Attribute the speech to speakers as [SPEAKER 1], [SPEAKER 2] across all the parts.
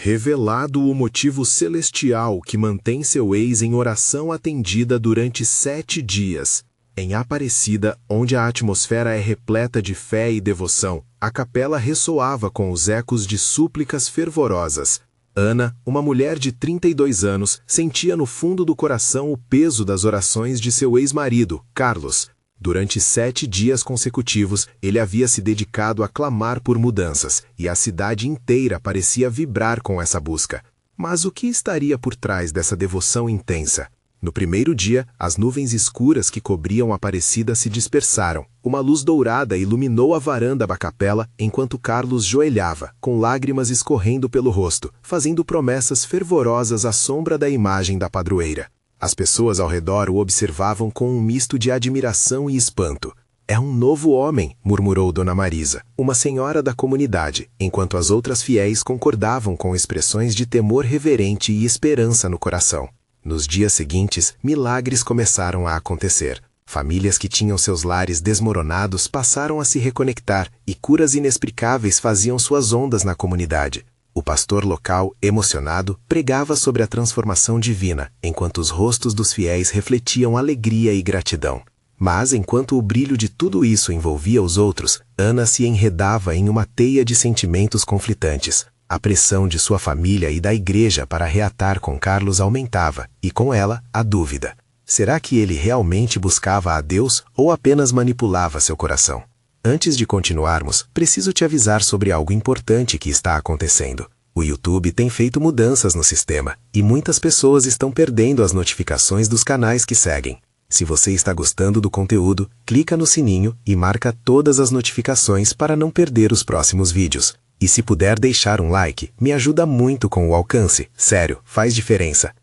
[SPEAKER 1] Revelado o motivo celestial que mantém seu ex em oração atendida durante 7 dias. Em Aparecida, onde a atmosfera é repleta de fé e devoção, a capela ressoava com os ecos de súplicas fervorosas. Ana, uma mulher de 32 anos, sentia no fundo do coração o peso das orações de seu ex-marido, Carlos. Durante 7 dias consecutivos, ele havia se dedicado a clamar por mudanças, e a cidade inteira parecia vibrar com essa busca. Mas o que estaria por trás dessa devoção intensa? No primeiro dia, as nuvens escuras que cobriam Aparecida se dispersaram. Uma luz dourada iluminou a varanda da capela enquanto Carlos joelhava, com lágrimas escorrendo pelo rosto, fazendo promessas fervorosas à sombra da imagem da padroeira. As pessoas ao redor o observavam com um misto de admiração e espanto. «É um novo homem», murmurou Dona Marisa, uma senhora da comunidade, enquanto as outras fiéis concordavam com expressões de temor reverente e esperança no coração. Nos dias seguintes, milagres começaram a acontecer. Famílias que tinham seus lares desmoronados passaram a se reconectar e curas inexplicáveis faziam suas ondas na comunidade. O pastor local, emocionado, pregava sobre a transformação divina, enquanto os rostos dos fiéis refletiam alegria e gratidão. Mas, enquanto o brilho de tudo isso envolvia os outros, Ana se enredava em uma teia de sentimentos conflitantes. A pressão de sua família e da igreja para reatar com Carlos aumentava, e com ela, a dúvida. Será que ele realmente buscava a Deus ou apenas manipulava seu coração? Antes de continuarmos, preciso te avisar sobre algo importante que está acontecendo. O YouTube tem feito mudanças no sistema, e muitas pessoas estão perdendo as notificações dos canais que seguem. Se você está gostando do conteúdo, clica no sininho e marca todas as notificações para não perder os próximos vídeos. E se puder deixar um like, me ajuda muito com o alcance. Sério, faz diferença.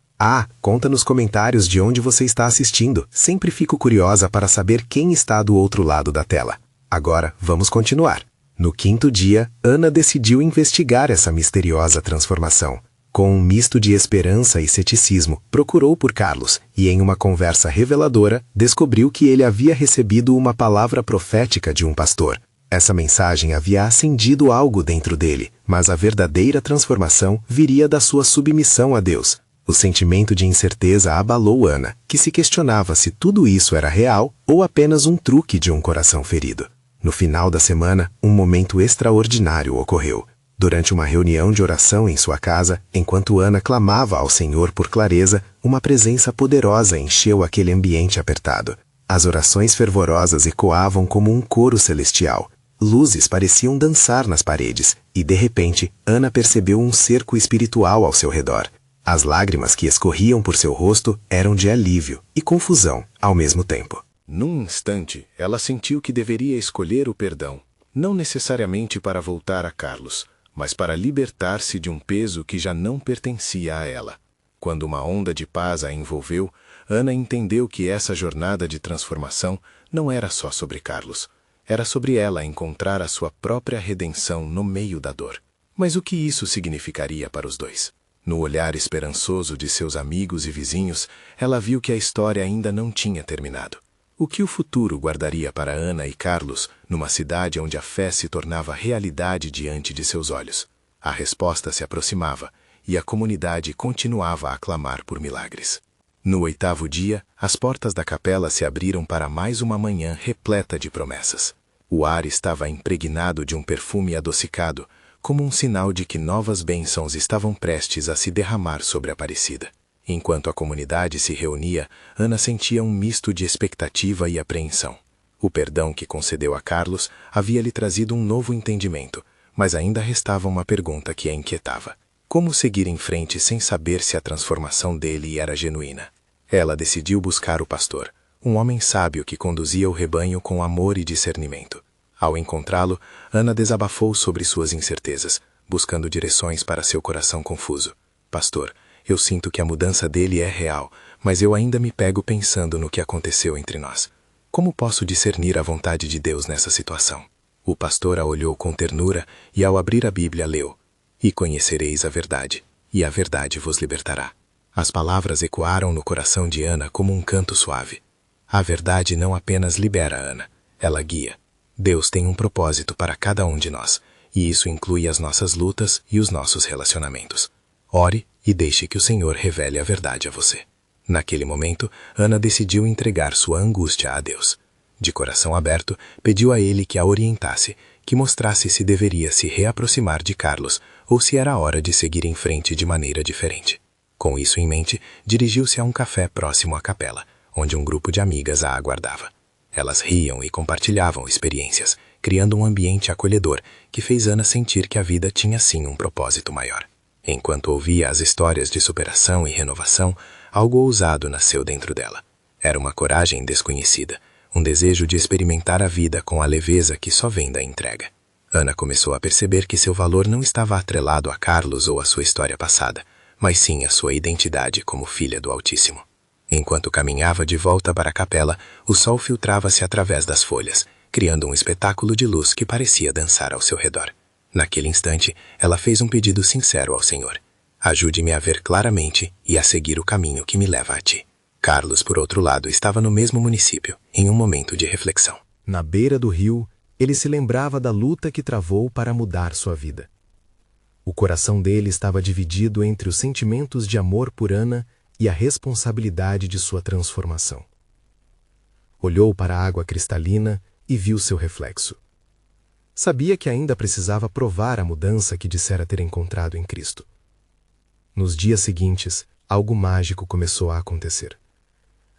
[SPEAKER 1] Conta nos comentários de onde você está assistindo. Sempre fico curiosa para saber quem está do outro lado da tela. Agora, vamos continuar. No 5º dia, Ana decidiu investigar essa misteriosa transformação. Com um misto de esperança e ceticismo, procurou por Carlos e, em uma conversa reveladora, descobriu que ele havia recebido uma palavra profética de um pastor. Essa mensagem havia acendido algo dentro dele, mas a verdadeira transformação viria da sua submissão a Deus. O sentimento de incerteza abalou Ana, que se questionava se tudo isso era real ou apenas um truque de um coração ferido. No final da semana, um momento extraordinário ocorreu. Durante uma reunião de oração em sua casa, enquanto Ana clamava ao Senhor por clareza, uma presença poderosa encheu aquele ambiente apertado. As orações fervorosas ecoavam como um coro celestial. Luzes pareciam dançar nas paredes, e de repente, Ana percebeu um cerco espiritual ao seu redor. As lágrimas que escorriam por seu rosto eram de alívio e confusão ao mesmo tempo.
[SPEAKER 2] Num instante, ela sentiu que deveria escolher o perdão, não necessariamente para voltar a Carlos, mas para libertar-se de um peso que já não pertencia a ela. Quando uma onda de paz a envolveu, Ana entendeu que essa jornada de transformação não era só sobre Carlos. Era sobre ela encontrar a sua própria redenção no meio da dor. Mas o que isso significaria para os dois? No olhar esperançoso de seus amigos e vizinhos, ela viu que a história ainda não tinha terminado. O que o futuro guardaria para Ana e Carlos numa cidade onde a fé se tornava realidade diante de seus olhos? A resposta se aproximava, e a comunidade continuava a clamar por milagres. No 8º dia, as portas da capela se abriram para mais uma manhã repleta de promessas. O ar estava impregnado de um perfume adocicado, como um sinal de que novas bênçãos estavam prestes a se derramar sobre Aparecida. Enquanto a comunidade se reunia, Ana sentia um misto de expectativa e apreensão. O perdão que concedeu a Carlos havia lhe trazido um novo entendimento, mas ainda restava uma pergunta que a inquietava. Como seguir em frente sem saber se a transformação dele era genuína? Ela decidiu buscar o pastor, um homem sábio que conduzia o rebanho com amor e discernimento. Ao encontrá-lo, Ana desabafou sobre suas incertezas, buscando direções para seu coração confuso. Pastor, eu sinto que a mudança dele é real, mas eu ainda me pego pensando no que aconteceu entre nós. Como posso discernir a vontade de Deus nessa situação? O pastor a olhou com ternura e, ao abrir a Bíblia, leu: E conhecereis a verdade, e a verdade vos libertará. As palavras ecoaram no coração de Ana como um canto suave. A verdade não apenas libera Ana, ela guia. Deus tem um propósito para cada um de nós, e isso inclui as nossas lutas e os nossos relacionamentos. Ore e deixe que o Senhor revele a verdade a você. Naquele momento, Ana decidiu entregar sua angústia a Deus. De coração aberto, pediu a ele que a orientasse, que mostrasse se deveria se reaproximar de Carlos ou se era hora de seguir em frente de maneira diferente. Com isso em mente, dirigiu-se a um café próximo à capela, onde um grupo de amigas a aguardava. Elas riam e compartilhavam experiências, criando um ambiente acolhedor que fez Ana sentir que a vida tinha sim um propósito maior. Enquanto ouvia as histórias de superação e renovação, algo ousado nasceu dentro dela. Era uma coragem desconhecida, um desejo de experimentar a vida com a leveza que só vem da entrega. Ana começou a perceber que seu valor não estava atrelado a Carlos ou à sua história passada, mas sim à sua identidade como filha do Altíssimo. Enquanto caminhava de volta para a capela, o sol filtrava-se através das folhas, criando um espetáculo de luz que parecia dançar ao seu redor. Naquele instante, ela fez um pedido sincero ao Senhor. Ajude-me a ver claramente e a seguir o caminho que me leva a ti. Carlos, por outro lado, estava no mesmo município, em um momento de reflexão.
[SPEAKER 1] Na beira do rio, ele se lembrava da luta que travou para mudar sua vida. O coração dele estava dividido entre os sentimentos de amor por Ana e a responsabilidade de sua transformação. Olhou para a água cristalina e viu seu reflexo. Sabia que ainda precisava provar a mudança que dissera ter encontrado em Cristo. Nos dias seguintes, algo mágico começou a acontecer.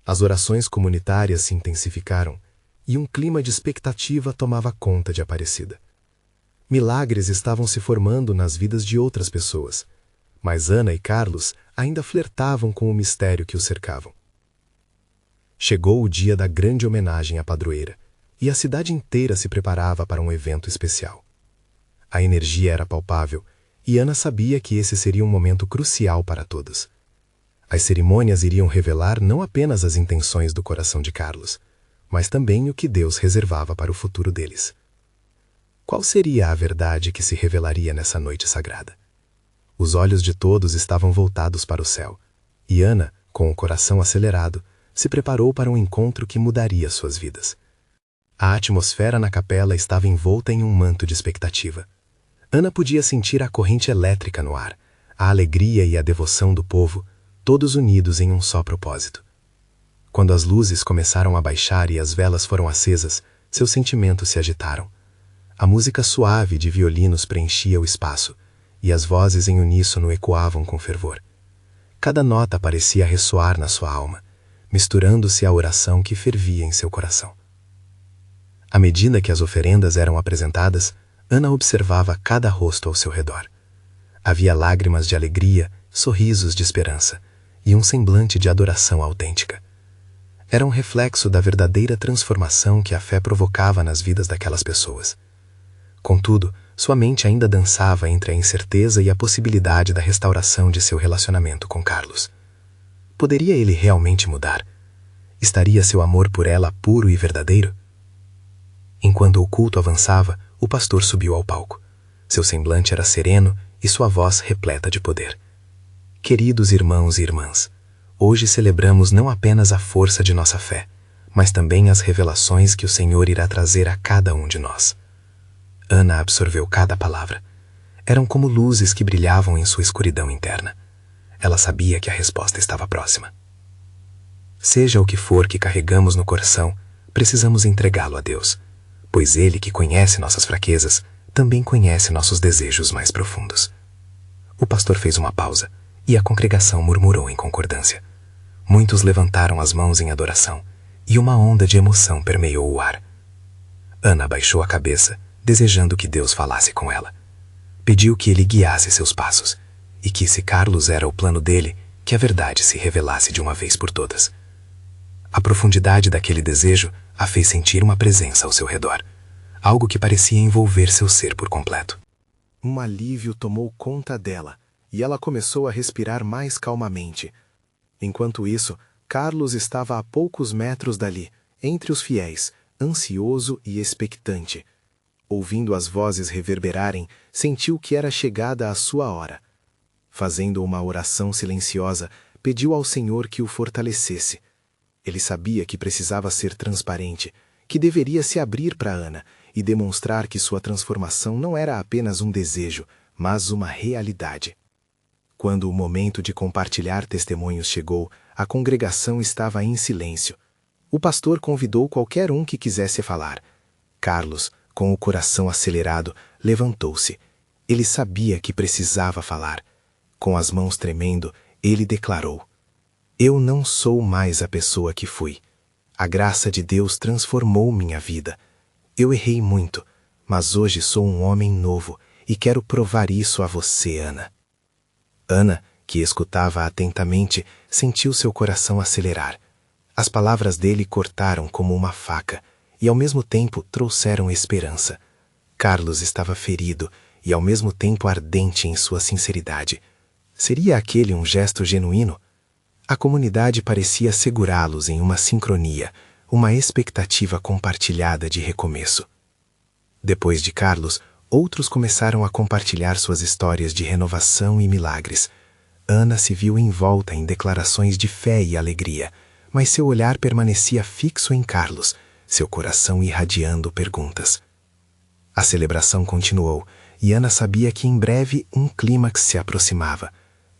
[SPEAKER 1] As orações comunitárias se intensificaram e um clima de expectativa tomava conta de Aparecida. Milagres estavam se formando nas vidas de outras pessoas, mas Ana e Carlos ainda flertavam com o mistério que os cercavam. Chegou o dia da grande homenagem à padroeira, e a cidade inteira se preparava para um evento especial. A energia era palpável, e Ana sabia que esse seria um momento crucial para todos. As cerimônias iriam revelar não apenas as intenções do coração de Carlos, mas também o que Deus reservava para o futuro deles. Qual seria a verdade que se revelaria nessa noite sagrada? Os olhos de todos estavam voltados para o céu, e Ana, com o coração acelerado, se preparou para um encontro que mudaria suas vidas. A atmosfera na capela estava envolta em um manto de expectativa. Ana podia sentir a corrente elétrica no ar, a alegria e a devoção do povo, todos unidos em um só propósito. Quando as luzes começaram a baixar e as velas foram acesas, seus sentimentos se agitaram. A música suave de violinos preenchia o espaço, e as vozes em uníssono ecoavam com fervor. Cada nota parecia ressoar na sua alma, misturando-se à oração que fervia em seu coração. À medida que as oferendas eram apresentadas, Ana observava cada rosto ao seu redor. Havia lágrimas de alegria, sorrisos de esperança e um semblante de adoração autêntica. Era um reflexo da verdadeira transformação que a fé provocava nas vidas daquelas pessoas. Contudo, sua mente ainda dançava entre a incerteza e a possibilidade da restauração de seu relacionamento com Carlos. Poderia ele realmente mudar? Estaria seu amor por ela puro e verdadeiro? Enquanto o culto avançava, o pastor subiu ao palco. Seu semblante era sereno e sua voz repleta de poder. Queridos irmãos e irmãs, hoje celebramos não apenas a força de nossa fé, mas também as revelações que o Senhor irá trazer a cada um de nós. Ana absorveu cada palavra. Eram como luzes que brilhavam em sua escuridão interna. Ela sabia que a resposta estava próxima. Seja o que for que carregamos no coração, precisamos entregá-lo a Deus, pois Ele, que conhece nossas fraquezas, também conhece nossos desejos mais profundos. O pastor fez uma pausa, e a congregação murmurou em concordância. Muitos levantaram as mãos em adoração, e uma onda de emoção permeou o ar. Ana abaixou a cabeça, desejando que Deus falasse com ela. Pediu que ele guiasse seus passos, e que, se Carlos era o plano dele, que a verdade se revelasse de uma vez por todas. A profundidade daquele desejo a fez sentir uma presença ao seu redor, algo que parecia envolver seu ser por completo. Um alívio tomou conta dela, e ela começou a respirar mais calmamente. Enquanto isso, Carlos estava a poucos metros dali, entre os fiéis, ansioso e expectante. Ouvindo as vozes reverberarem, sentiu que era chegada a sua hora. Fazendo uma oração silenciosa, pediu ao Senhor que o fortalecesse. Ele sabia que precisava ser transparente, que deveria se abrir para Ana,
[SPEAKER 2] e demonstrar que sua transformação não era apenas um desejo, mas uma realidade. Quando o momento de compartilhar testemunhos chegou, a congregação estava em silêncio. O pastor convidou qualquer um que quisesse falar. Carlos, com o coração acelerado, levantou-se. Ele sabia que precisava falar. Com as mãos tremendo, ele declarou: "Eu não sou mais a pessoa que fui. A graça de Deus transformou minha vida. Eu errei muito, mas hoje sou um homem novo e quero provar isso a você, Ana." Ana, que escutava atentamente, sentiu seu coração acelerar. As palavras dele cortaram como uma faca e, ao mesmo tempo, trouxeram esperança. Carlos estava ferido e, ao mesmo tempo, ardente em sua sinceridade. Seria aquele um gesto genuíno? A comunidade parecia segurá-los em uma sincronia, uma expectativa compartilhada de recomeço. Depois de Carlos, outros começaram a compartilhar suas histórias de renovação e milagres. Ana se viu envolta em declarações de fé e alegria, mas seu olhar permanecia fixo em Carlos, seu coração irradiando perguntas. A celebração continuou, e Ana sabia que em breve um clímax se aproximava.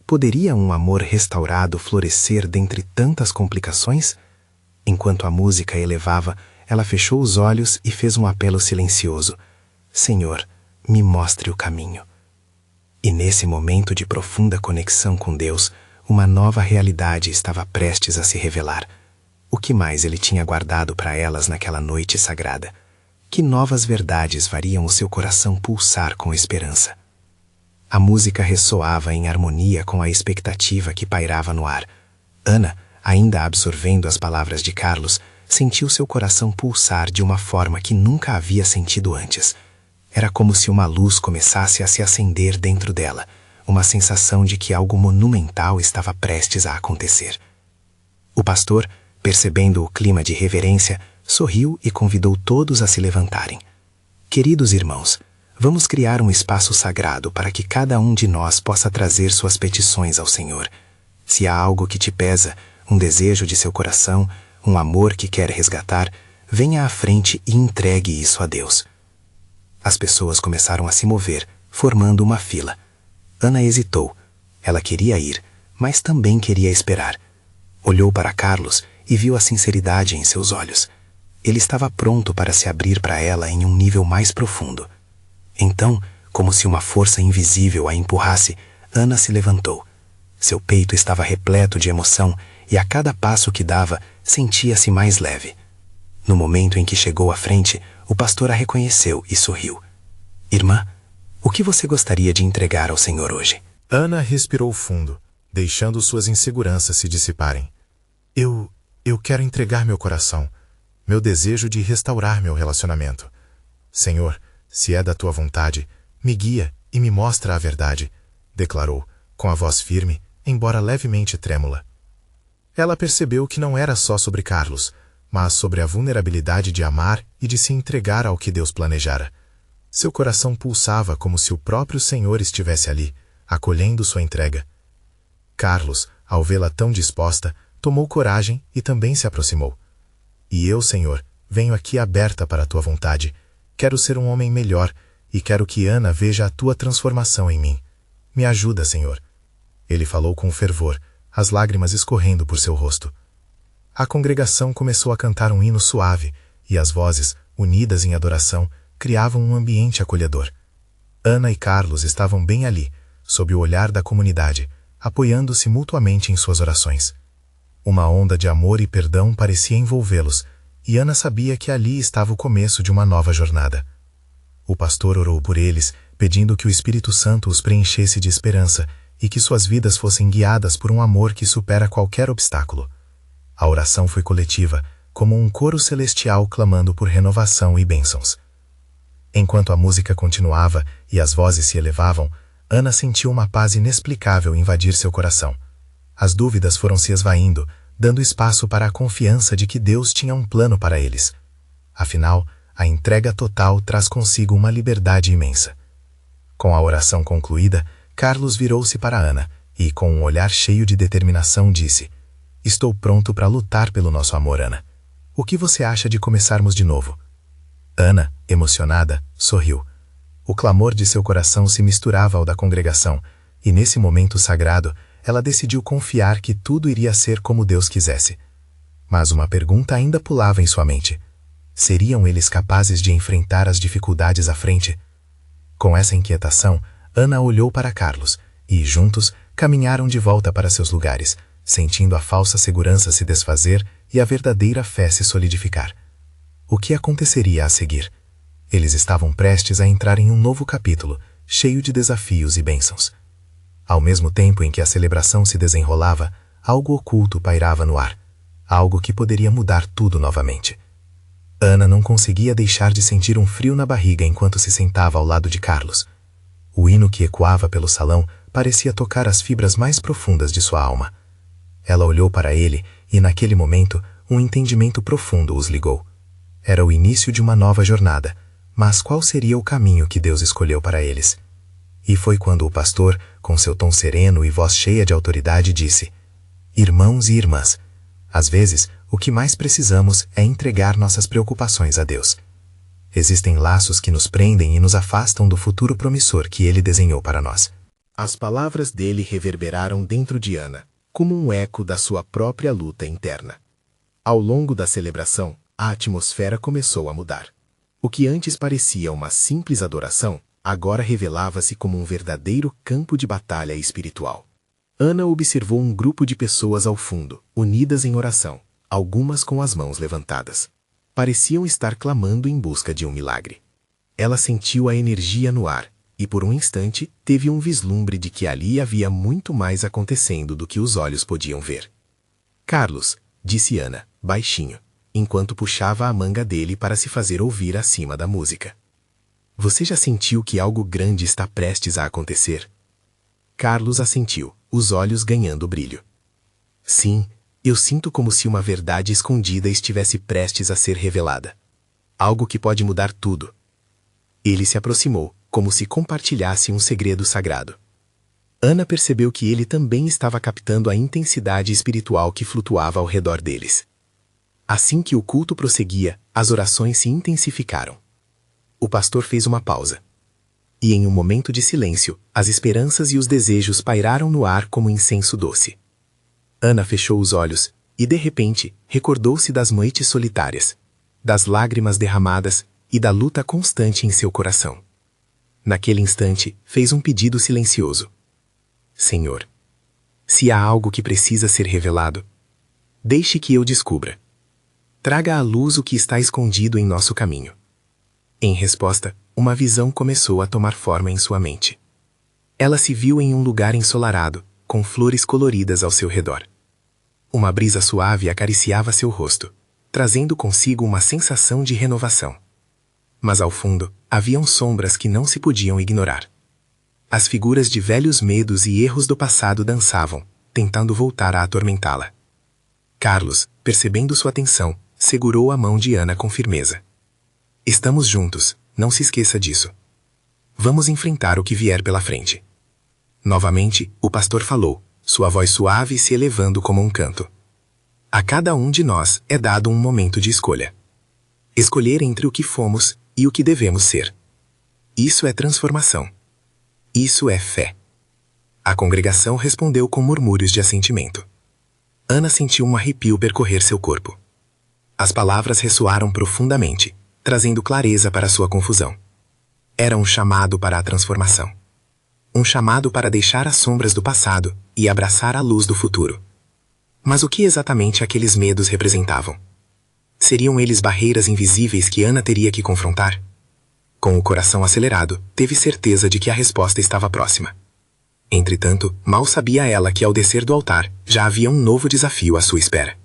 [SPEAKER 2] Poderia um amor restaurado florescer dentre tantas complicações? Enquanto a música elevava, ela fechou os olhos e fez um apelo silencioso: "Senhor, me mostre o caminho." E nesse momento de profunda conexão com Deus, uma nova realidade estava prestes a se revelar. O que mais ele tinha guardado para elas naquela noite sagrada? Que novas verdades fariam o seu coração pulsar com esperança? A música ressoava em harmonia com a expectativa que pairava no ar. Ana, ainda absorvendo as palavras de Carlos, sentiu seu coração pulsar de uma forma que nunca havia sentido antes. Era como se uma luz começasse a se acender dentro dela, uma sensação de que algo monumental estava prestes a acontecer. O pastor, percebendo o clima de reverência, sorriu e convidou todos a se levantarem. "Queridos irmãos, vamos criar um espaço sagrado para que cada um de nós possa trazer suas petições ao Senhor. Se há algo que te pesa, um desejo de seu coração, um amor que quer resgatar, venha à frente e entregue isso a Deus." As pessoas começaram a se mover, formando uma fila. Ana hesitou. Ela queria ir, mas também queria esperar. Olhou para Carlos e viu a sinceridade em seus olhos. Ele estava pronto para se abrir para ela em um nível mais profundo. Então, como se uma força invisível a empurrasse, Ana se levantou. Seu peito estava repleto de emoção e a cada passo que dava, sentia-se mais leve. No momento em que chegou à frente, o pastor a reconheceu e sorriu. "Irmã, o que você gostaria de entregar ao Senhor hoje?"
[SPEAKER 1] Ana respirou fundo, deixando suas inseguranças se dissiparem. Eu quero entregar meu coração, meu desejo de restaurar meu relacionamento. Senhor, se é da tua vontade, me guia e me mostra a verdade, declarou, com a voz firme, embora levemente trêmula. Ela percebeu que não era só sobre Carlos, mas sobre a vulnerabilidade de amar e de se entregar ao que Deus planejara. Seu coração pulsava como se o próprio Senhor estivesse ali, acolhendo sua entrega. Carlos, ao vê-la tão disposta, tomou coragem e também se aproximou. "E eu, Senhor, venho aqui aberta para a tua vontade. Quero ser um homem melhor e quero que Ana veja a tua transformação em mim. Me ajuda, Senhor." Ele falou com fervor, as lágrimas escorrendo por seu rosto. A congregação começou a cantar um hino suave e as vozes, unidas em adoração, criavam um ambiente acolhedor. Ana e Carlos estavam bem ali, sob o olhar da comunidade, apoiando-se mutuamente em suas orações. Uma onda de amor e perdão parecia envolvê-los, e Ana sabia que ali estava o começo de uma nova jornada. O pastor orou por eles, pedindo que o Espírito Santo os preenchesse de esperança e que suas vidas fossem guiadas por um amor que supera qualquer obstáculo. A oração foi coletiva, como um coro celestial clamando por renovação e bênçãos. Enquanto a música continuava e as vozes se elevavam, Ana sentiu uma paz inexplicável invadir seu coração. As dúvidas foram se esvaindo, dando espaço para a confiança de que Deus tinha um plano para eles. Afinal, a entrega total traz consigo uma liberdade imensa. Com a oração concluída, Carlos virou-se para Ana e, com um olhar cheio de determinação, disse: "Estou pronto para lutar pelo nosso amor, Ana. O que você acha de começarmos de novo?" Ana, emocionada, sorriu. O clamor de seu coração se misturava ao da congregação, e nesse momento sagrado, ela decidiu confiar que tudo iria ser como Deus quisesse. Mas uma pergunta ainda pulava em sua mente. Seriam eles capazes de enfrentar as dificuldades à frente? Com essa inquietação, Ana olhou para Carlos, e, juntos, caminharam de volta para seus lugares, sentindo a falsa segurança se desfazer e a verdadeira fé se solidificar. O que aconteceria a seguir? Eles estavam prestes a entrar em um novo capítulo, cheio de desafios e bênçãos. Ao mesmo tempo em que a celebração se desenrolava, algo oculto pairava no ar, algo que poderia mudar tudo novamente. Ana não conseguia deixar de sentir um frio na barriga enquanto se sentava ao lado de Carlos. O hino que ecoava pelo salão parecia tocar as fibras mais profundas de sua alma. Ela olhou para ele e, naquele momento, um entendimento profundo os ligou. Era o início de uma nova jornada, mas qual seria o caminho que Deus escolheu para eles? E foi quando o pastor, com seu tom sereno e voz cheia de autoridade, disse: Irmãos e irmãs, às vezes, o que mais precisamos é entregar nossas preocupações a Deus. Existem laços que nos prendem e nos afastam do futuro promissor que Ele desenhou para nós.
[SPEAKER 2] As palavras dele reverberaram dentro de Ana, como um eco da sua própria luta interna. Ao longo da celebração, a atmosfera começou a mudar. O que antes parecia uma simples adoração, agora revelava-se como um verdadeiro campo de batalha espiritual. Ana observou um grupo de pessoas ao fundo, unidas em oração, algumas com as mãos levantadas. Pareciam estar clamando em busca de um milagre. Ela sentiu a energia no ar, e por um instante teve um vislumbre de que ali havia muito mais acontecendo do que os olhos podiam ver. Carlos, disse Ana, baixinho, enquanto puxava a manga dele para se fazer ouvir acima da música. Você já sentiu que algo grande está prestes a acontecer? Carlos assentiu, os olhos ganhando brilho. Sim, eu sinto como se uma verdade escondida estivesse prestes a ser revelada. Algo que pode mudar tudo. Ele se aproximou, como se compartilhasse um segredo sagrado. Ana percebeu que ele também estava captando a intensidade espiritual que flutuava ao redor deles. Assim que o culto prosseguia, as orações se intensificaram. O pastor fez uma pausa. E em um momento de silêncio, as esperanças e os desejos pairaram no ar como incenso doce. Ana fechou os olhos e, de repente, recordou-se das noites solitárias, das lágrimas derramadas e da luta constante em seu coração. Naquele instante, fez um pedido silencioso. Senhor, se há algo que precisa ser revelado, deixe que eu descubra. Traga à luz o que está escondido em nosso caminho. Em resposta, uma visão começou a tomar forma em sua mente. Ela se viu em um lugar ensolarado, com flores coloridas ao seu redor. Uma brisa suave acariciava seu rosto, trazendo consigo uma sensação de renovação. Mas ao fundo, haviam sombras que não se podiam ignorar. As figuras de velhos medos e erros do passado dançavam, tentando voltar a atormentá-la. Carlos, percebendo sua tensão, segurou a mão de Ana com firmeza. Estamos juntos, não se esqueça disso. Vamos enfrentar o que vier pela frente. Novamente, o pastor falou, sua voz suave se elevando como um canto. A cada um de nós é dado um momento de escolha. Escolher entre o que fomos e o que devemos ser. Isso é transformação. Isso é fé. A congregação respondeu com murmúrios de assentimento. Ana sentiu um arrepio percorrer seu corpo. As palavras ressoaram profundamente, trazendo clareza para sua confusão. Era um chamado para a transformação. Um chamado para deixar as sombras do passado e abraçar a luz do futuro. Mas o que exatamente aqueles medos representavam? Seriam eles barreiras invisíveis que Ana teria que confrontar? Com o coração acelerado, teve certeza de que a resposta estava próxima. Entretanto, mal sabia ela que ao descer do altar, já havia um novo desafio à sua espera.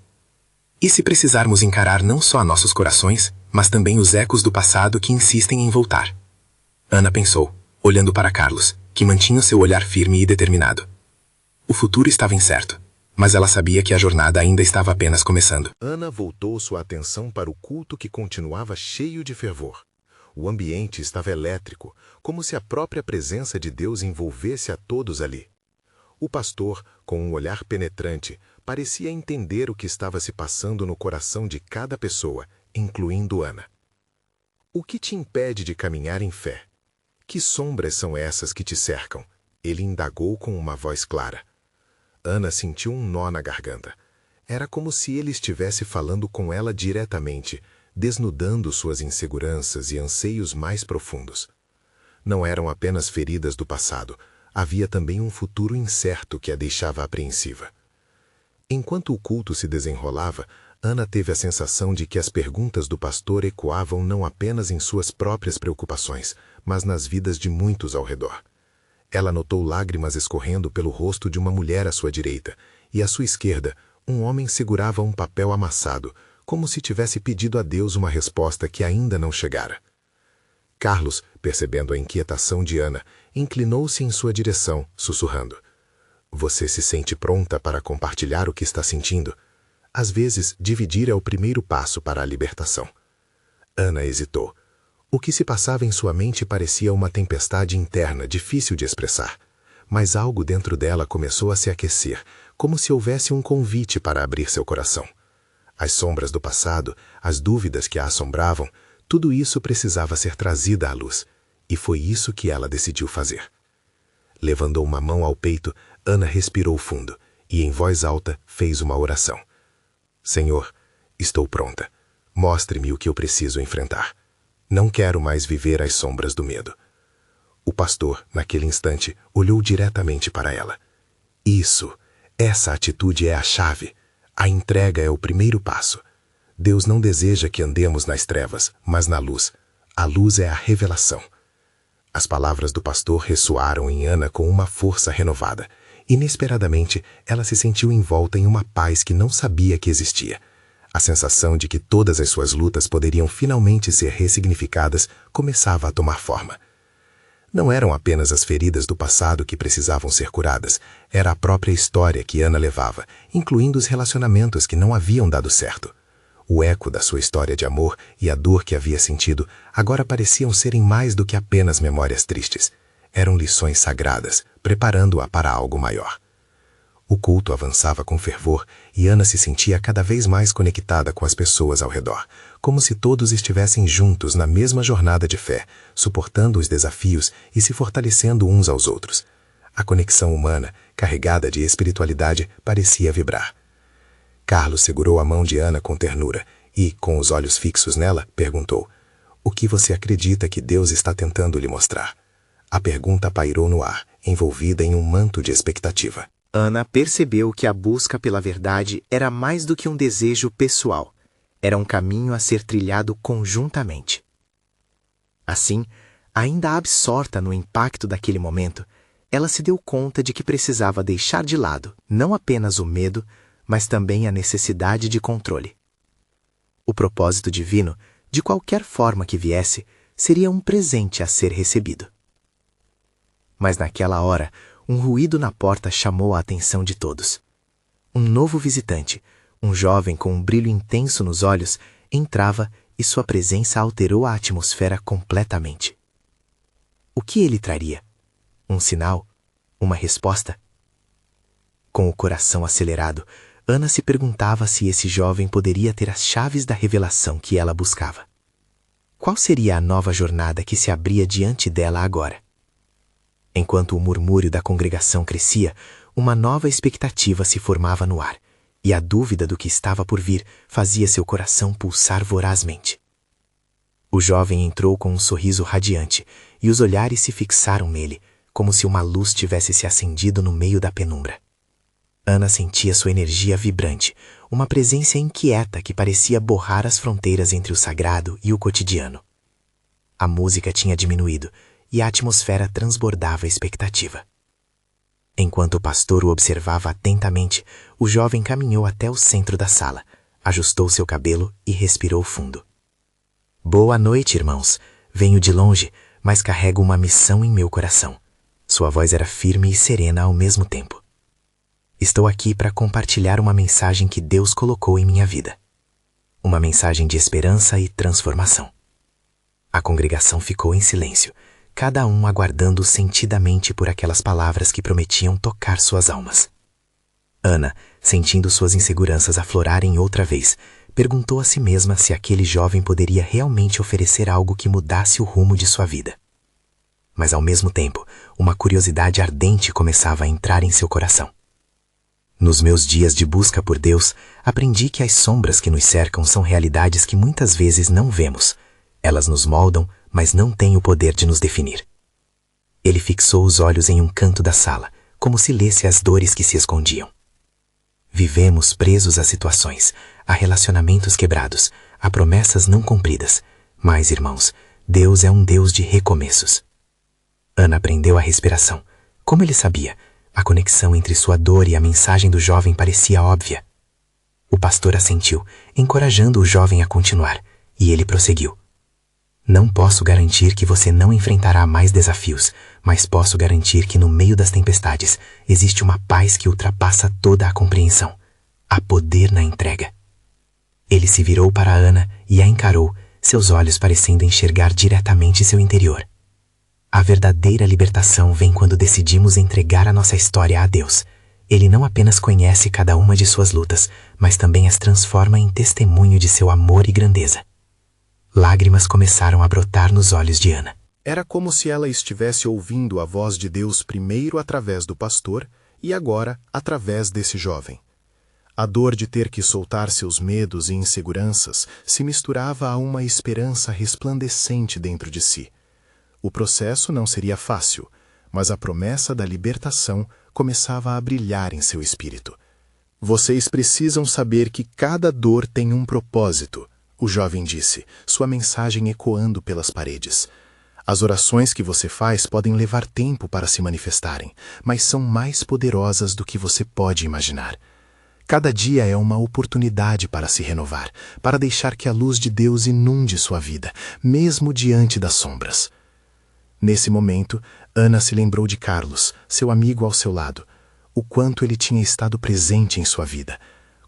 [SPEAKER 2] E se precisarmos encarar não só nossos corações, mas também os ecos do passado que insistem em voltar? Ana pensou, olhando para Carlos, que mantinha seu olhar firme e determinado. O futuro estava incerto, mas ela sabia que a jornada ainda estava apenas começando.
[SPEAKER 1] Ana voltou sua atenção para o culto que continuava cheio de fervor. O ambiente estava elétrico, como se a própria presença de Deus envolvesse a todos ali. O pastor, com um olhar penetrante, parecia entender o que estava se passando no coração de cada pessoa, incluindo Ana. O que te impede de caminhar em fé? Que sombras são essas que te cercam? Ele indagou com uma voz clara. Ana sentiu um nó na garganta. Era como se ele estivesse falando com ela diretamente, desnudando suas inseguranças e anseios mais profundos. Não eram apenas feridas do passado, havia também um futuro incerto que a deixava apreensiva. Enquanto o culto se desenrolava, Ana teve a sensação de que as perguntas do pastor ecoavam não apenas em suas próprias preocupações, mas nas vidas de muitos ao redor. Ela notou lágrimas escorrendo pelo rosto de uma mulher à sua direita, e à sua esquerda, um homem segurava um papel amassado, como se tivesse pedido a Deus uma resposta que ainda não chegara. Carlos, percebendo a inquietação de Ana, inclinou-se em sua direção, sussurrando. Você se sente pronta para compartilhar o que está sentindo? Às vezes, dividir é o primeiro passo para a libertação. Ana hesitou. O que se passava em sua mente parecia uma tempestade interna difícil de expressar. Mas algo dentro dela começou a se aquecer, como se houvesse um convite para abrir seu coração. As sombras do passado, as dúvidas que a assombravam, tudo isso precisava ser trazido à luz, e foi isso que ela decidiu fazer. Levando uma mão ao peito, Ana respirou fundo e, em voz alta, fez uma oração. Senhor, estou pronta. Mostre-me o que eu preciso enfrentar. Não quero mais viver às sombras do medo. O pastor, naquele instante, olhou diretamente para ela. Essa atitude é a chave. A entrega é o primeiro passo. Deus não deseja que andemos nas trevas, mas na luz. A luz é a revelação. As palavras do pastor ressoaram em Ana com uma força renovada. Inesperadamente, ela se sentiu envolta em uma paz que não sabia que existia. A sensação de que todas as suas lutas poderiam finalmente ser ressignificadas começava a tomar forma. Não eram apenas as feridas do passado que precisavam ser curadas, era a própria história que Ana levava, incluindo os relacionamentos que não haviam dado certo. O eco da sua história de amor e a dor que havia sentido agora pareciam serem mais do que apenas memórias tristes. Eram lições sagradas, preparando-a para algo maior. O culto avançava com fervor e Ana se sentia cada vez mais conectada com as pessoas ao redor, como se todos estivessem juntos na mesma jornada de fé, suportando os desafios e se fortalecendo uns aos outros. A conexão humana, carregada de espiritualidade, parecia vibrar. Carlos segurou a mão de Ana com ternura e, com os olhos fixos nela, perguntou: O que você acredita que Deus está tentando lhe mostrar? A pergunta pairou no ar, envolvida em um manto de expectativa.
[SPEAKER 3] Ana percebeu que a busca pela verdade era mais do que um desejo pessoal. Era um caminho a ser trilhado conjuntamente. Assim, ainda absorta no impacto daquele momento, ela se deu conta de que precisava deixar de lado não apenas o medo, mas também a necessidade de controle. O propósito divino, de qualquer forma que viesse, seria um presente a ser recebido. Mas naquela hora, um ruído na porta chamou a atenção de todos. Um novo visitante, um jovem com um brilho intenso nos olhos, entrava e sua presença alterou a atmosfera completamente. O que ele traria? Um sinal? Uma resposta? Com o coração acelerado, Ana se perguntava se esse jovem poderia ter as chaves da revelação que ela buscava. Qual seria a nova jornada que se abria diante dela agora? Enquanto o murmúrio da congregação crescia, uma nova expectativa se formava no ar, e a dúvida do que estava por vir fazia seu coração pulsar vorazmente. O jovem entrou com um sorriso radiante, e os olhares se fixaram nele, como se uma luz tivesse se acendido no meio da penumbra. Ana sentia sua energia vibrante, uma presença inquieta que parecia borrar as fronteiras entre o sagrado e o cotidiano. A música tinha diminuído, e a atmosfera transbordava expectativa. Enquanto o pastor o observava atentamente, o jovem caminhou até o centro da sala, ajustou seu cabelo e respirou fundo. Boa noite, irmãos. Venho de longe, mas carrego uma missão em meu coração. Sua voz era firme e serena ao mesmo tempo. Estou aqui para compartilhar uma mensagem que Deus colocou em minha vida. Uma mensagem de esperança e transformação. A congregação ficou em silêncio, cada um aguardando sentidamente por aquelas palavras que prometiam tocar suas almas. Ana, sentindo suas inseguranças aflorarem outra vez, perguntou a si mesma se aquele jovem poderia realmente oferecer algo que mudasse o rumo de sua vida. Mas ao mesmo tempo, uma curiosidade ardente começava a entrar em seu coração. Nos meus dias de busca por Deus, aprendi que as sombras que nos cercam são realidades que muitas vezes não vemos. Elas nos moldam, mas não têm o poder de nos definir. Ele fixou os olhos em um canto da sala, como se lesse as dores que se escondiam. Vivemos presos a situações, a relacionamentos quebrados, a promessas não cumpridas. Mas, irmãos, Deus é um Deus de recomeços. Ana prendeu a respiração. Como ele sabia? A conexão entre sua dor e a mensagem do jovem parecia óbvia. O pastor assentiu, encorajando o jovem a continuar, e ele prosseguiu. Não posso garantir que você não enfrentará mais desafios, mas posso garantir que no meio das tempestades existe uma paz que ultrapassa toda a compreensão. Há poder na entrega. Ele se virou para Ana e a encarou, seus olhos parecendo enxergar diretamente seu interior. A verdadeira libertação vem quando decidimos entregar a nossa história a Deus. Ele não apenas conhece cada uma de suas lutas, mas também as transforma em testemunho de seu amor e grandeza. Lágrimas começaram a brotar nos olhos de Ana.
[SPEAKER 1] Era como se ela estivesse ouvindo a voz de Deus primeiro através do pastor e agora através desse jovem. A dor de ter que soltar seus medos e inseguranças se misturava a uma esperança resplandecente dentro de si. O processo não seria fácil, mas a promessa da libertação começava a brilhar em seu espírito. Vocês precisam saber que cada dor tem um propósito, o jovem disse, sua mensagem ecoando pelas paredes. As orações que você faz podem levar tempo para se manifestarem, mas são mais poderosas do que você pode imaginar. Cada dia é uma oportunidade para se renovar, para deixar que a luz de Deus inunde sua vida, mesmo diante das sombras. Nesse momento, Ana se lembrou de Carlos, seu amigo ao seu lado, o quanto ele tinha estado presente em sua vida,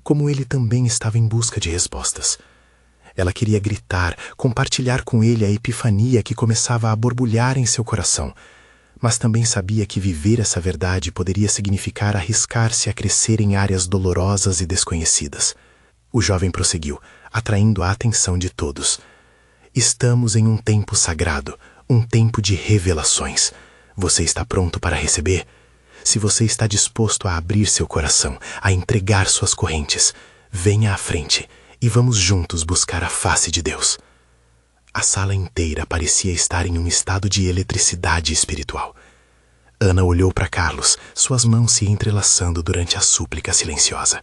[SPEAKER 1] como ele também estava em busca de respostas. Ela queria gritar, compartilhar com ele a epifania que começava a borbulhar em seu coração, mas também sabia que viver essa verdade poderia significar arriscar-se a crescer em áreas dolorosas e desconhecidas. O jovem prosseguiu, atraindo a atenção de todos. Estamos em um tempo sagrado, um tempo de revelações. Você está pronto para receber? Se você está disposto a abrir seu coração, a entregar suas correntes, venha à frente e vamos juntos buscar a face de Deus. A sala inteira parecia estar em um estado de eletricidade espiritual. Ana olhou para Carlos, suas mãos se entrelaçando durante a súplica silenciosa.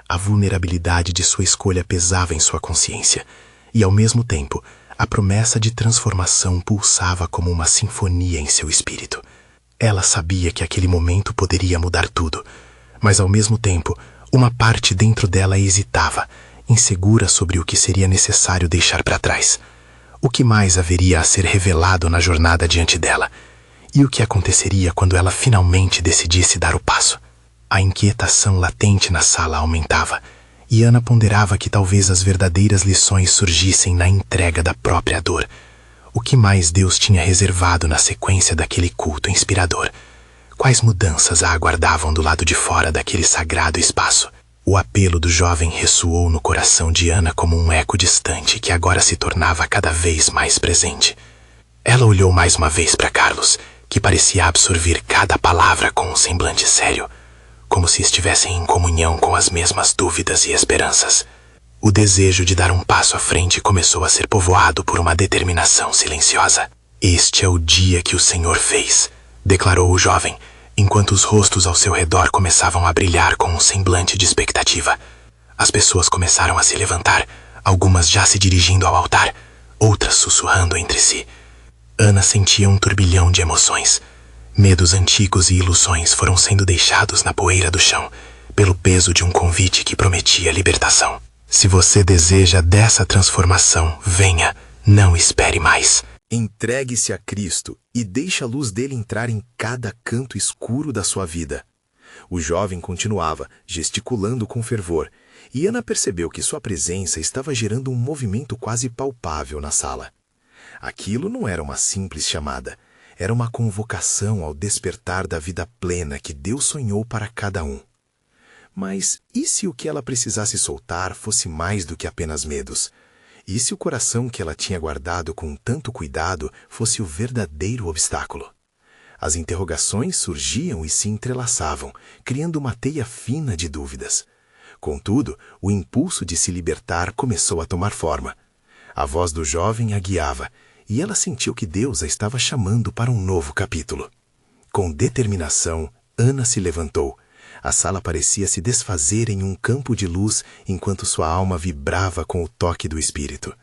[SPEAKER 1] A vulnerabilidade de sua escolha pesava em sua consciência, e ao mesmo tempo, a promessa de transformação pulsava como uma sinfonia em seu espírito. Ela sabia que aquele momento poderia mudar tudo, mas ao mesmo tempo, uma parte dentro dela hesitava, insegura sobre o que seria necessário deixar para trás. O que mais haveria a ser revelado na jornada diante dela? E o que aconteceria quando ela finalmente decidisse dar o passo? A inquietação latente na sala aumentava, e Ana ponderava que talvez as verdadeiras lições surgissem na entrega da própria dor. O que mais Deus tinha reservado na sequência daquele culto inspirador? Quais mudanças a aguardavam do lado de fora daquele sagrado espaço? O apelo do jovem ressoou no coração de Ana como um eco distante que agora se tornava cada vez mais presente. Ela olhou mais uma vez para Carlos, que parecia absorver cada palavra com um semblante sério, como se estivessem em comunhão com as mesmas dúvidas e esperanças. O desejo de dar um passo à frente começou a ser povoado por uma determinação silenciosa. Este é o dia que o Senhor fez, declarou o jovem, enquanto os rostos ao seu redor começavam a brilhar com um semblante de expectativa. As pessoas começaram a se levantar, algumas já se dirigindo ao altar, outras sussurrando entre si. Ana sentia um turbilhão de emoções. Medos antigos e ilusões foram sendo deixados na poeira do chão, pelo peso de um convite que prometia libertação. Se você deseja dessa transformação, venha, não espere mais.
[SPEAKER 2] Entregue-se a Cristo e deixe a luz dele entrar em cada canto escuro da sua vida. O jovem continuava, gesticulando com fervor, e Ana percebeu que sua presença estava gerando um movimento quase palpável na sala. Aquilo não era uma simples chamada, era uma convocação ao despertar da vida plena que Deus sonhou para cada um.
[SPEAKER 1] Mas e se o que ela precisasse soltar fosse mais do que apenas medos? E se o coração que ela tinha guardado com tanto cuidado fosse o verdadeiro obstáculo? As interrogações surgiam e se entrelaçavam, criando uma teia fina de dúvidas. Contudo, o impulso de se libertar começou a tomar forma. A voz do jovem a guiava, e ela sentiu que Deus a estava chamando para um novo capítulo. Com determinação, Ana se levantou. A sala parecia se desfazer em um campo de luz enquanto sua alma vibrava com o toque do Espírito.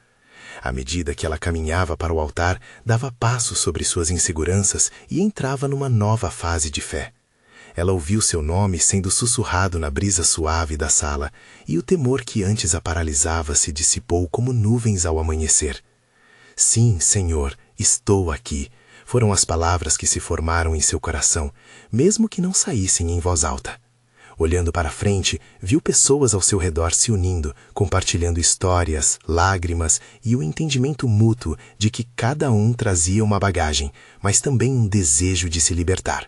[SPEAKER 1] À medida que ela caminhava para o altar, dava passos sobre suas inseguranças e entrava numa nova fase de fé. Ela ouviu seu nome sendo sussurrado na brisa suave da sala, e o temor que antes a paralisava se dissipou como nuvens ao amanhecer. Sim, Senhor, estou aqui, foram as palavras que se formaram em seu coração, mesmo que não saíssem em voz alta. Olhando para frente, viu pessoas ao seu redor se unindo, compartilhando histórias, lágrimas e o entendimento mútuo de que cada um trazia uma bagagem, mas também um desejo de se libertar.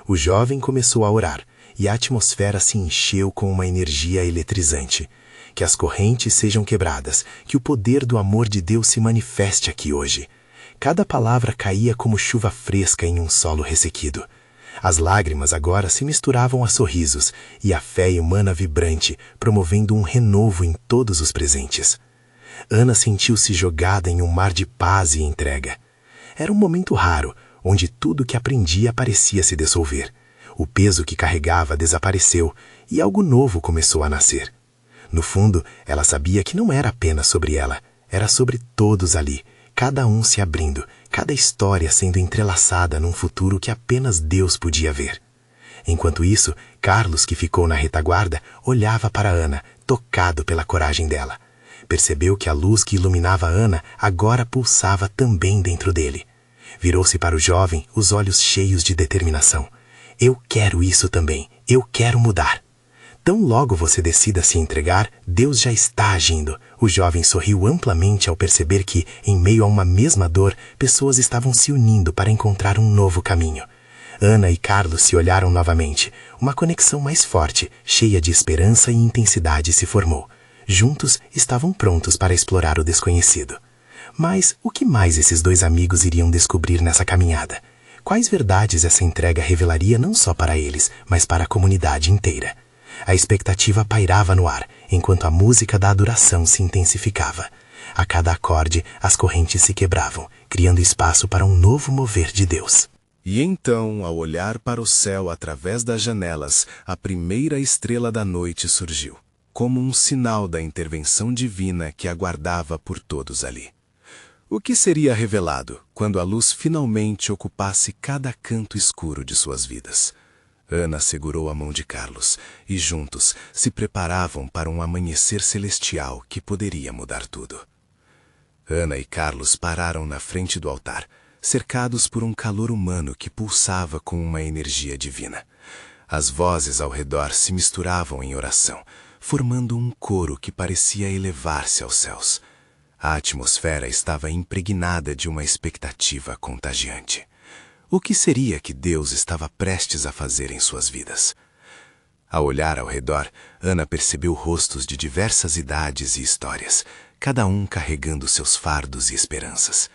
[SPEAKER 1] O jovem começou a orar, e a atmosfera se encheu com uma energia eletrizante. Que as correntes sejam quebradas, que o poder do amor de Deus se manifeste aqui hoje. Cada palavra caía como chuva fresca em um solo ressequido. As lágrimas agora se misturavam a sorrisos, e a fé humana vibrante, promovendo um renovo em todos os presentes. Ana sentiu-se jogada em um mar de paz e entrega. Era um momento raro, onde tudo que aprendia parecia se dissolver. O peso que carregava desapareceu, e algo novo começou a nascer. No fundo, ela sabia que não era apenas sobre ela, era sobre todos ali, cada um se abrindo, cada história sendo entrelaçada num futuro que apenas Deus podia ver. Enquanto isso, Carlos, que ficou na retaguarda, olhava para Ana, tocado pela coragem dela. Percebeu que a luz que iluminava Ana agora pulsava também dentro dele. Virou-se para o jovem, os olhos cheios de determinação. Eu quero isso também, eu quero mudar. Tão logo você decida se entregar, Deus já está agindo. O jovem sorriu amplamente ao perceber que, em meio a uma mesma dor, pessoas estavam se unindo para encontrar um novo caminho. Ana e Carlos se olharam novamente. Uma conexão mais forte, cheia de esperança e intensidade se formou. Juntos, estavam prontos para explorar o desconhecido. Mas o que mais esses dois amigos iriam descobrir nessa caminhada? Quais verdades essa entrega revelaria não só para eles, mas para a comunidade inteira? A expectativa pairava no ar, enquanto a música da adoração se intensificava. A cada acorde, as correntes se quebravam, criando espaço para um novo mover de Deus.
[SPEAKER 2] E então, ao olhar para o céu através das janelas, a primeira estrela da noite surgiu, como um sinal da intervenção divina que aguardava por todos ali. O que seria revelado quando a luz finalmente ocupasse cada canto escuro de suas vidas? Ana segurou a mão de Carlos e juntos se preparavam para um amanhecer celestial que poderia mudar tudo. Ana e Carlos pararam na frente do altar, cercados por um calor humano que pulsava com uma energia divina. As vozes ao redor se misturavam em oração, formando um coro que parecia elevar-se aos céus. A atmosfera estava impregnada de uma expectativa contagiante. O que seria que Deus estava prestes a fazer em suas vidas? Ao olhar ao redor, Ana percebeu rostos de diversas idades e histórias, cada um carregando seus fardos e esperanças.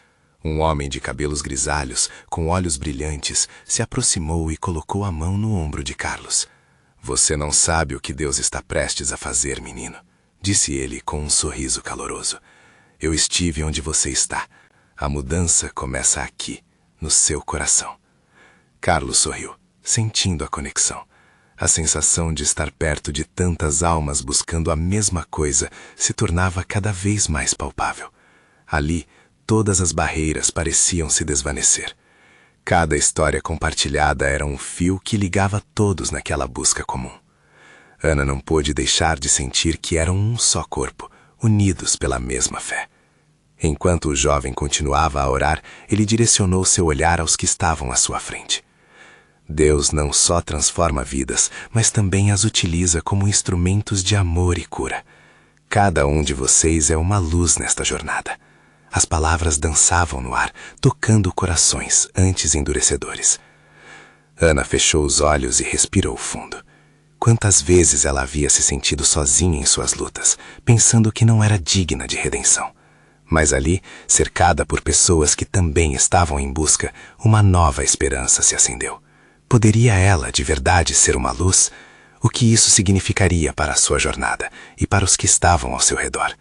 [SPEAKER 2] Um homem de cabelos grisalhos, com olhos brilhantes, se aproximou e colocou a mão no ombro de Carlos. Você não sabe o que Deus está prestes a fazer, menino, disse ele com um sorriso caloroso. Eu estive onde você está. A mudança começa aqui, no seu coração. Carlos sorriu, sentindo a conexão. A sensação de estar perto de tantas almas buscando a mesma coisa se tornava cada vez mais palpável. Ali, todas as barreiras pareciam se desvanecer. Cada história compartilhada era um fio que ligava todos naquela busca comum. Ana não pôde deixar de sentir que eram um só corpo, unidos pela mesma fé. Enquanto o jovem continuava a orar, ele direcionou seu olhar aos que estavam à sua frente. Deus não só transforma vidas, mas também as utiliza como instrumentos de amor e cura. Cada um de vocês é uma luz nesta jornada. As palavras dançavam no ar, tocando corações antes endurecedores. Ana fechou os olhos e respirou fundo. Quantas vezes ela havia se sentido sozinha em suas lutas, pensando que não era digna de redenção. Mas ali, cercada por pessoas que também estavam em busca, uma nova esperança se acendeu. Poderia ela, de verdade, ser uma luz? O que isso significaria para a sua jornada e para os que estavam ao seu redor?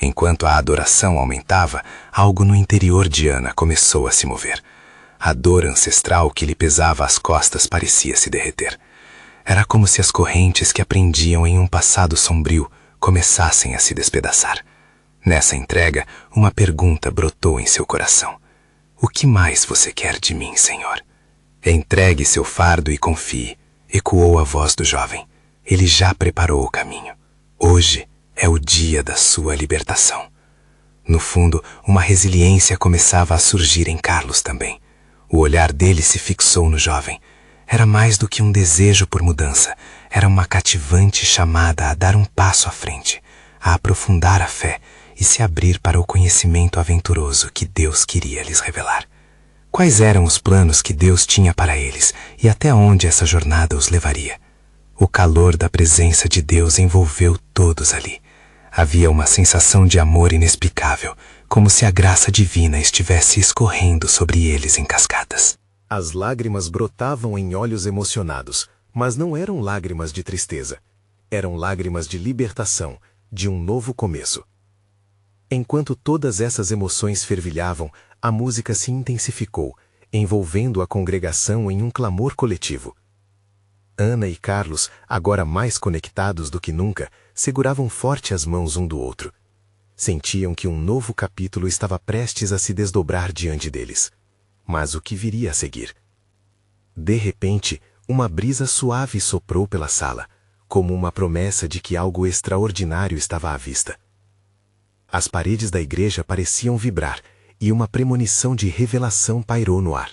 [SPEAKER 2] Enquanto a adoração aumentava, algo no interior de Ana começou a se mover. A dor ancestral que lhe pesava as costas parecia se derreter. Era como se as correntes que a prendiam em um passado sombrio começassem a se despedaçar. Nessa entrega, uma pergunta brotou em seu coração. O que mais você quer de mim, Senhor? Entregue seu fardo e confie, ecoou a voz do jovem. Ele já preparou o caminho. Hoje é o dia da sua libertação. No fundo, uma resiliência começava a surgir em Carlos também. O olhar dele se fixou no jovem. Era mais do que um desejo por mudança. Era uma cativante chamada a dar um passo à frente, a aprofundar a fé e se abrir para o conhecimento aventuroso que Deus queria lhes revelar. Quais eram os planos que Deus tinha para eles e até onde essa jornada os levaria? O calor da presença de Deus envolveu todos ali. Havia uma sensação de amor inexplicável, como se a graça divina estivesse escorrendo sobre eles em cascadas.
[SPEAKER 1] As lágrimas brotavam em olhos emocionados, mas não eram lágrimas de tristeza. Eram lágrimas de libertação, de um novo começo. Enquanto todas essas emoções fervilhavam, a música se intensificou, envolvendo a congregação em um clamor coletivo. Ana e Carlos, agora mais conectados do que nunca, seguravam forte as mãos um do outro. Sentiam que um novo capítulo estava prestes a se desdobrar diante deles. Mas o que viria a seguir? De repente, uma brisa suave soprou pela sala, como uma promessa de que algo extraordinário estava à vista. As paredes da igreja pareciam vibrar, e uma premonição de revelação pairou no ar.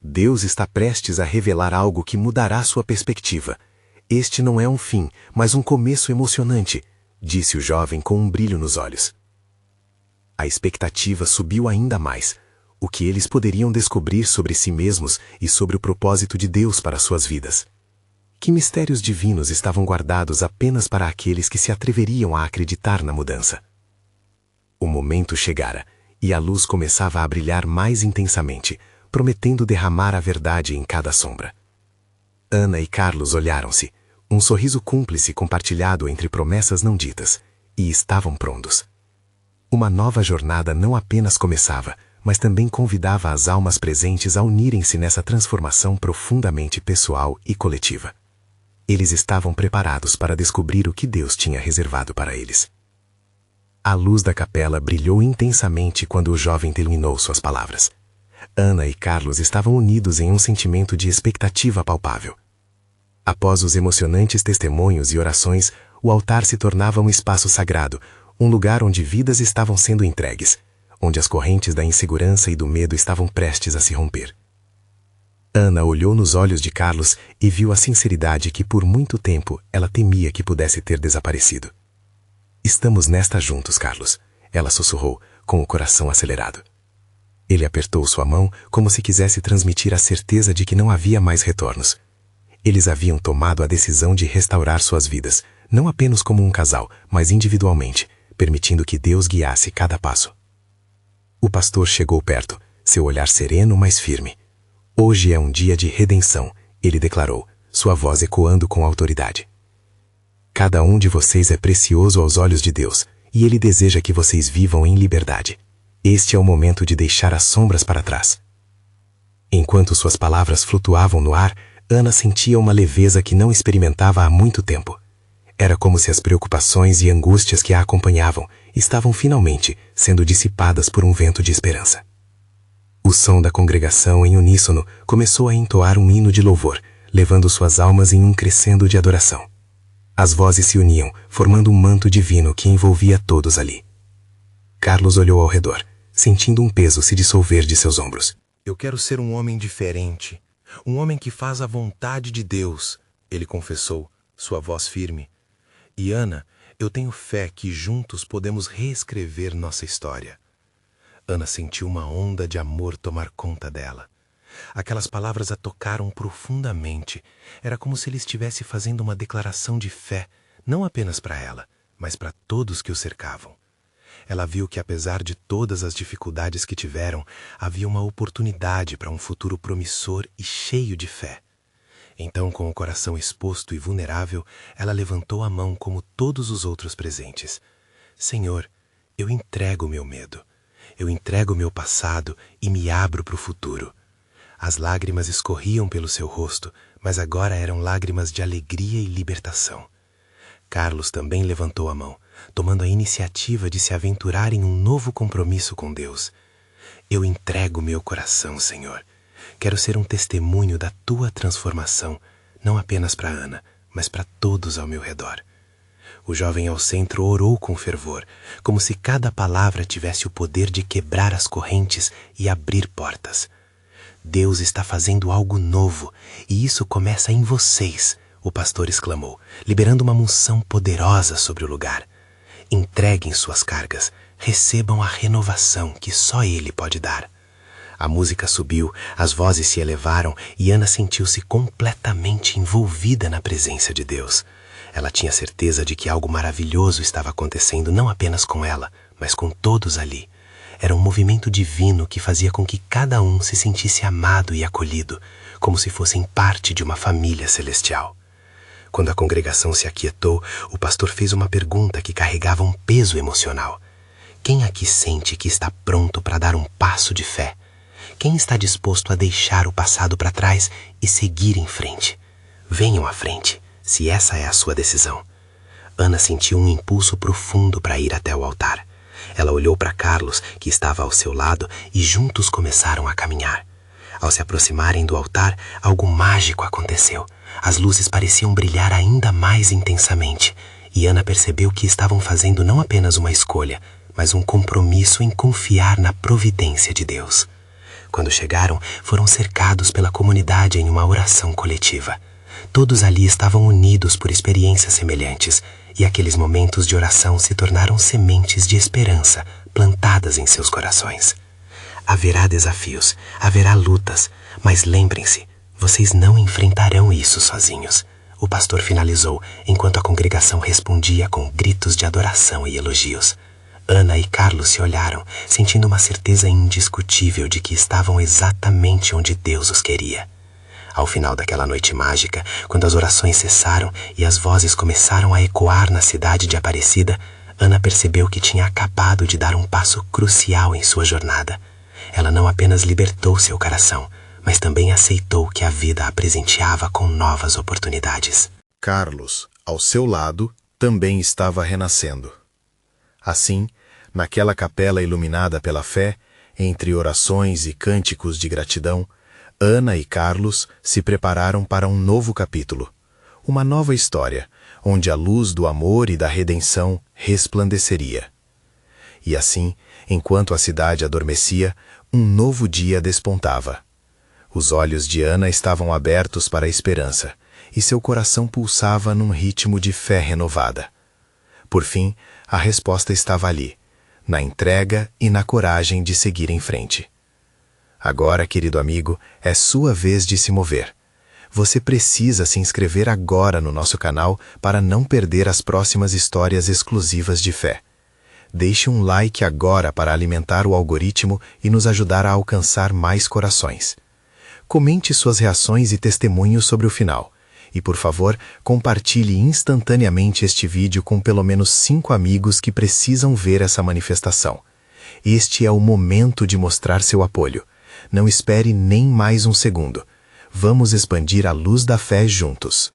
[SPEAKER 1] Deus está prestes a revelar algo que mudará sua perspectiva. Este não é um fim, mas um começo emocionante, disse o jovem com um brilho nos olhos. A expectativa subiu ainda mais. O que eles poderiam descobrir sobre si mesmos e sobre o propósito de Deus para suas vidas. Que mistérios divinos estavam guardados apenas para aqueles que se atreveriam a acreditar na mudança? O momento chegara, e a luz começava a brilhar mais intensamente, prometendo derramar a verdade em cada sombra. Ana e Carlos olharam-se, um sorriso cúmplice compartilhado entre promessas não ditas, e estavam prontos. Uma nova jornada não apenas começava, mas também convidava as almas presentes a unirem-se nessa transformação profundamente pessoal e coletiva. Eles estavam preparados para descobrir o que Deus tinha reservado para eles. A luz da capela brilhou intensamente quando o jovem terminou suas palavras. Ana e Carlos estavam unidos em um sentimento de expectativa palpável. Após os emocionantes testemunhos e orações, o altar se tornava um espaço sagrado, um lugar onde vidas estavam sendo entregues, onde as correntes da insegurança e do medo estavam prestes a se romper. Ana olhou nos olhos de Carlos e viu a sinceridade que por muito tempo ela temia que pudesse ter desaparecido. Estamos nesta juntos, Carlos, ela sussurrou, com o coração acelerado. Ele apertou sua mão como se quisesse transmitir a certeza de que não havia mais retornos. Eles haviam tomado a decisão de restaurar suas vidas, não apenas como um casal, mas individualmente, permitindo que Deus guiasse cada passo. O pastor chegou perto, seu olhar sereno, mas firme. Hoje é um dia de redenção, ele declarou, sua voz ecoando com autoridade. Cada um de vocês é precioso aos olhos de Deus, e Ele deseja que vocês vivam em liberdade. Este é o momento de deixar as sombras para trás. Enquanto suas palavras flutuavam no ar, Ana sentia uma leveza que não experimentava há muito tempo. Era como se as preocupações e angústias que a acompanhavam estavam finalmente sendo dissipadas por um vento de esperança. O som da congregação em uníssono começou a entoar um hino de louvor, levando suas almas em um crescendo de adoração. As vozes se uniam, formando um manto divino que envolvia todos ali. Carlos olhou ao redor, sentindo um peso se dissolver de seus ombros. Eu quero ser um homem diferente, um homem que faz a vontade de Deus, ele confessou, sua voz firme. E Ana, eu tenho fé que juntos podemos reescrever nossa história. Ana sentiu uma onda de amor tomar conta dela.
[SPEAKER 4] Aquelas palavras a tocaram profundamente. Era como se ele estivesse fazendo uma declaração de fé, não apenas para ela, mas para todos que o cercavam. Ela viu que, apesar de todas as dificuldades que tiveram, havia uma oportunidade para um futuro promissor e cheio de fé. Então, com o coração exposto e vulnerável, ela levantou a mão como todos os outros presentes. Senhor, eu entrego meu medo. Eu entrego meu passado e me abro para o futuro. As lágrimas escorriam pelo seu rosto, mas agora eram lágrimas de alegria e libertação. Carlos também levantou a mão, tomando a iniciativa de se aventurar em um novo compromisso com Deus. Eu entrego meu coração, Senhor. Quero ser um testemunho da Tua transformação, não apenas para Ana, mas para todos ao meu redor. O jovem ao centro orou com fervor, como se cada palavra tivesse o poder de quebrar as correntes e abrir portas. Deus está fazendo algo novo, e isso começa em vocês, o pastor exclamou, liberando uma unção poderosa sobre o lugar. Entreguem suas cargas, recebam a renovação que só Ele pode dar. A música subiu, as vozes se elevaram e Ana sentiu-se completamente envolvida na presença de Deus. Ela tinha certeza de que algo maravilhoso estava acontecendo não apenas com ela, mas com todos ali. Era um movimento divino que fazia com que cada um se sentisse amado e acolhido, como se fossem parte de uma família celestial. Quando a congregação se aquietou, o pastor fez uma pergunta que carregava um peso emocional. Quem aqui sente que está pronto para dar um passo de fé? Quem está disposto a deixar o passado para trás e seguir em frente? Venham à frente, se essa é a sua decisão. Ana sentiu um impulso profundo para ir até o altar. Ela olhou para Carlos, que estava ao seu lado, e juntos começaram a caminhar. Ao se aproximarem do altar, algo mágico aconteceu. As luzes pareciam brilhar ainda mais intensamente, e Ana percebeu que estavam fazendo não apenas uma escolha, mas um compromisso em confiar na providência de Deus. Quando chegaram, foram cercados pela comunidade em uma oração coletiva. Todos ali estavam unidos por experiências semelhantes, e aqueles momentos de oração se tornaram sementes de esperança plantadas em seus corações. Haverá desafios, haverá lutas, mas lembrem-se, vocês não enfrentarão isso sozinhos. O pastor finalizou, enquanto a congregação respondia com gritos de adoração e elogios. Ana e Carlos se olharam, sentindo uma certeza indiscutível de que estavam exatamente onde Deus os queria. Ao final daquela noite mágica, quando as orações cessaram e as vozes começaram a ecoar na cidade de Aparecida, Ana percebeu que tinha acabado de dar um passo crucial em sua jornada. Ela não apenas libertou seu coração, mas também aceitou que a vida a presenteava com novas oportunidades.
[SPEAKER 2] Carlos, ao seu lado, também estava renascendo. Assim, naquela capela iluminada pela fé, entre orações e cânticos de gratidão, Ana e Carlos se prepararam para um novo capítulo, uma nova história, onde a luz do amor e da redenção resplandeceria. E assim, enquanto a cidade adormecia, um novo dia despontava. Os olhos de Ana estavam abertos para a esperança, e seu coração pulsava num ritmo de fé renovada. Por fim, a resposta estava ali, na entrega e na coragem de seguir em frente. Agora, querido amigo, é sua vez de se mover. Você precisa se inscrever agora no nosso canal para não perder as próximas histórias exclusivas de fé. Deixe um like agora para alimentar o algoritmo e nos ajudar a alcançar mais corações. Comente suas reações e testemunhos sobre o final. E, por favor, compartilhe instantaneamente este vídeo com pelo menos 5 amigos que precisam ver essa manifestação. Este é o momento de mostrar seu apoio. Não espere nem mais um segundo. Vamos expandir a luz da fé juntos.